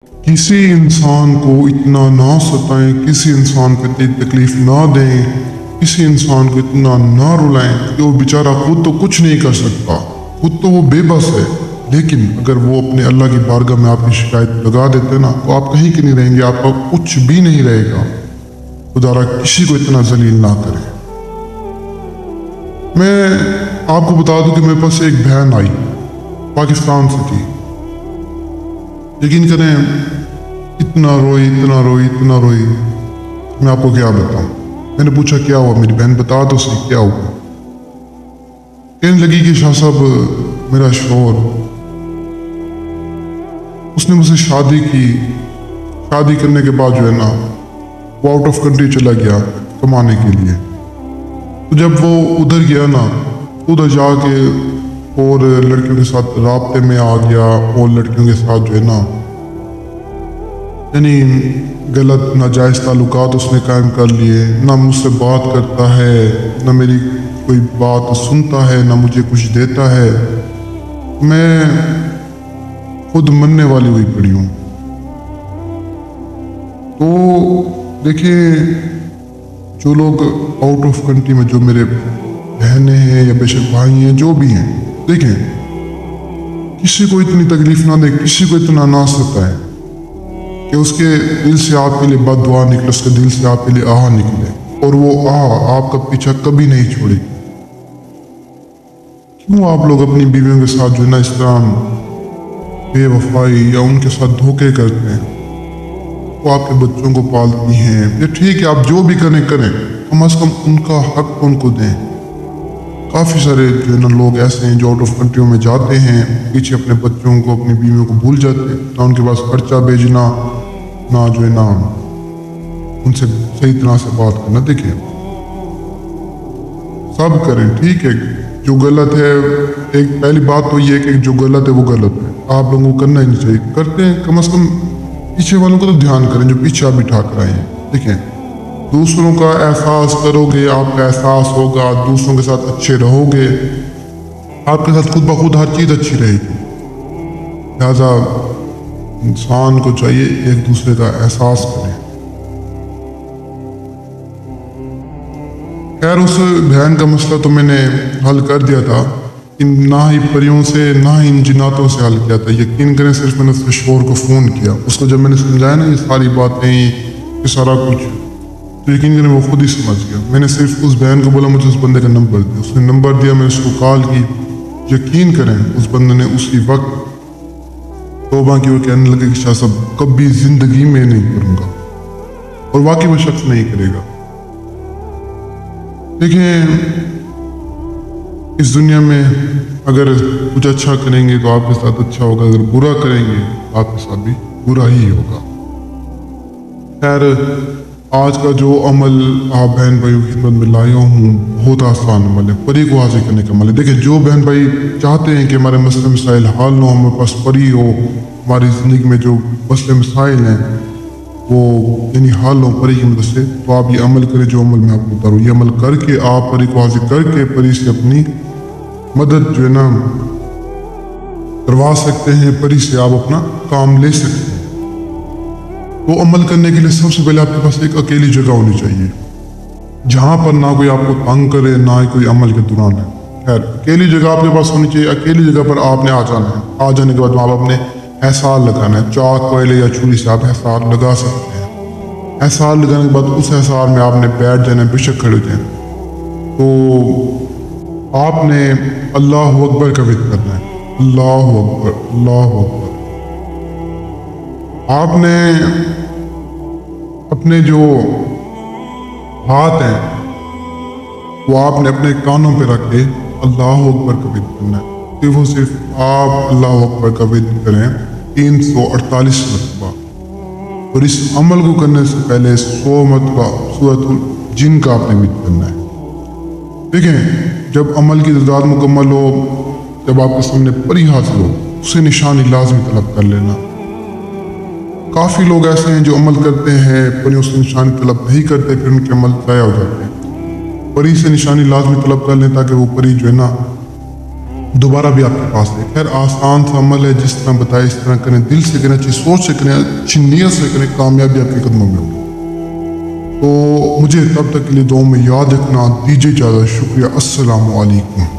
किसी इंसान को इतना ना सताएं, किसी इंसान को इतनी तकलीफ ना दें, किसी इंसान को इतना ना रुलाएं कि वो बेचारा खुद तो कुछ नहीं कर सकता, खुद तो वो बेबस है। लेकिन अगर वो अपने अल्लाह की बारगाह में आपकी शिकायत लगा देते ना, तो आप कहीं के नहीं रहेंगे, आपका कुछ भी नहीं रहेगा। खुदारा किसी को इतना जलील ना करे। मैं आपको बता दूं कि मेरे पास एक बहन आई, पाकिस्तान से थी। यकीन करें, इतना रोई इतना रोई इतना रोई, मैं आपको क्या बताऊं। मैंने पूछा क्या हुआ, मेरी बहन बता तो सही क्या हुआ। कहने लगी कि शाह साहब, मेरा शोहर, उसने मुझसे शादी की, शादी करने के बाद जो है ना, वो आउट ऑफ कंट्री चला गया कमाने के लिए। तो जब वो उधर गया ना, उधर जाके और लड़कियों के साथ राब्ते में आ गया, और लड़कियों के साथ जो है ना, यानी गलत नाजायज़ ताल्लुकात उसने कायम कर लिए। ना मुझसे बात करता है, ना मेरी कोई बात सुनता है, ना मुझे कुछ देता है। मैं खुद मरने वाली हुई पड़ी हूँ। तो देखिए, जो लोग आउट ऑफ कंट्री में, जो मेरे बहनें हैं या बेशक भाई हैं, जो भी हैं, देखें, किसी को इतनी तकलीफ ना दे, किसी को इतना ना सताए कि उसके दिल से आपके लिए बद्दुआ निकले, उसके दिल से आपके लिए आह निकले, और वो आह आपका पीछा कभी नहीं छोड़ेगी। क्यों आप लोग अपनी बीवियों के साथ जो है ना इस तरह बेवफाई या उनके साथ धोखे करते हैं? वो आपके बच्चों को पालती हैं, ये ठीक है, आप जो भी करें करें, कम अज़ कम उनका हक उनको दें। काफ़ी सारे जो है ना लोग ऐसे हैं जो आउट ऑफ कंट्रियों में जाते हैं, पीछे अपने बच्चों को, अपनी बीवियों को भूल जाते हैं, ना उनके पास खर्चा भेजना, ना जो है ना उनसे सही तरह से बात करना। देखिए, सब करें, ठीक है, जो गलत है, एक पहली बात तो ये है कि जो गलत है वो गलत है, आप लोगों को करना ही नहीं चाहिए। करते हैं, कम अज़ कम पीछे वालों को तो ध्यान करें जो पीछे आप बिठा कर आए हैं। देखें, दूसरों का एहसास करोगे, आपका एहसास होगा, दूसरों के साथ अच्छे रहोगे, आपके साथ खुद ब खुद हर चीज़ अच्छी रहेगी। लिहाजा इंसान को चाहिए एक दूसरे का एहसास करें। खैर, उस बहन का मसला तो मैंने हल कर दिया था, ना ही परियों से ना ही इन जिन्नातों से हल किया था। यकीन करें, सिर्फ मैंने उसके शोहर को फ़ोन किया, उसको जब मैंने समझाया ना ये सारी बातें, ये सारा कुछ, तो यकीन करें वो खुद ही समझ गया। मैंने सिर्फ उस बहन को बोला मुझे उस बंदे का नंबर दिया, उसने नंबर दिया, मैंने उसको कॉल की। यकीन करें, उस बंदे ने उसी वक्त तौबा की और कहने लगे कि शाह साहब, कभी जिंदगी में नहीं करूँगा, और वाकई वो शख्स नहीं करेगा। देखिए, इस दुनिया में अगर कुछ अच्छा करेंगे तो आपके साथ अच्छा होगा, अगर बुरा करेंगे तो आपके साथ भी बुरा ही होगा। खैर, आज का जो अमल आप बहन भाइयों की खिदमत में लाया हूँ, बहुत आसान अमल है, परी को हासिल करने का अमल है। देखिए, जो बहन भाई चाहते हैं कि हमारे मसले मसाइल हल हो, हमारे पास परी हो, हमारी ज़िंदगी में जो मसले मसाइल हैं वो यानी हल हो परी की मदद से, तो आप ये अमल करें जो अमल मैं आपको बता रहा हूँ। ये अमल करके आप परी को हासिल करके परी से अपनी मदद जो है ना करवा सकते हैं, परी से आप अपना काम ले सकते हैं। तो अमल करने के लिए सबसे पहले आपके पास एक अकेली जगह होनी चाहिए, जहाँ पर ना कोई आपको तंग करे, ना ही कोई अमल के दौरान है। खैर, अकेली जगह आपके पास होनी चाहिए। अकेली जगह पर आपने आ जाना है। आ जाने के बाद आप अपने एहसार लगाना है, चाक, कोयले या छुरी से आप एहसार लगा सकते हैं। एहसार लगाने के बाद उस एहसार में आपने बैठ जाना है, बेशक खड़े हो जाए। तो आपने अल्लाह अकबर का विक्र करना है, अल्लाह अकबर, अल्लाह अकबर। आपने अपने जो हाथ हैं वो आपने अपने कानों पे रख के अल्लाह अकबर का विक्र करना है। कि वो सिर्फ आप अल्लाह अकबर का विक्र करें 348 मरतबा, और इस अमल को करने से पहले 100 मरतबा सूरतुल जिन का आपने विक्र करना है। देखें, जब अमल की तादाद मुकम्मल हो, जब आपके सामने परी हासिल हो, उसे निशानी लाजमी तलब कर लेना। काफ़ी लोग ऐसे हैं जो अमल करते हैं, परियों से निशानी तलब नहीं करते, फिर उनके अमल ज़ाया हो जाते हैं। परी से निशानी लाजमी तलब कर लें ताकि वो परी जो है ना دوبارہ بھی آپ کے پاس ہے۔ خیر آسان سا عمل ہے، جس طرح بتائے اس طرح کریں، دل سے کریں، اچھی سوچ سے کریں، اچھی نیت سے کریں، کامیابی آپ کے قدموں میں ہوگی۔ تو مجھے تب تک کے لیے دعاؤں میں یاد رکھنا، دیجیے اجازت، شکریہ، السلام علیکم۔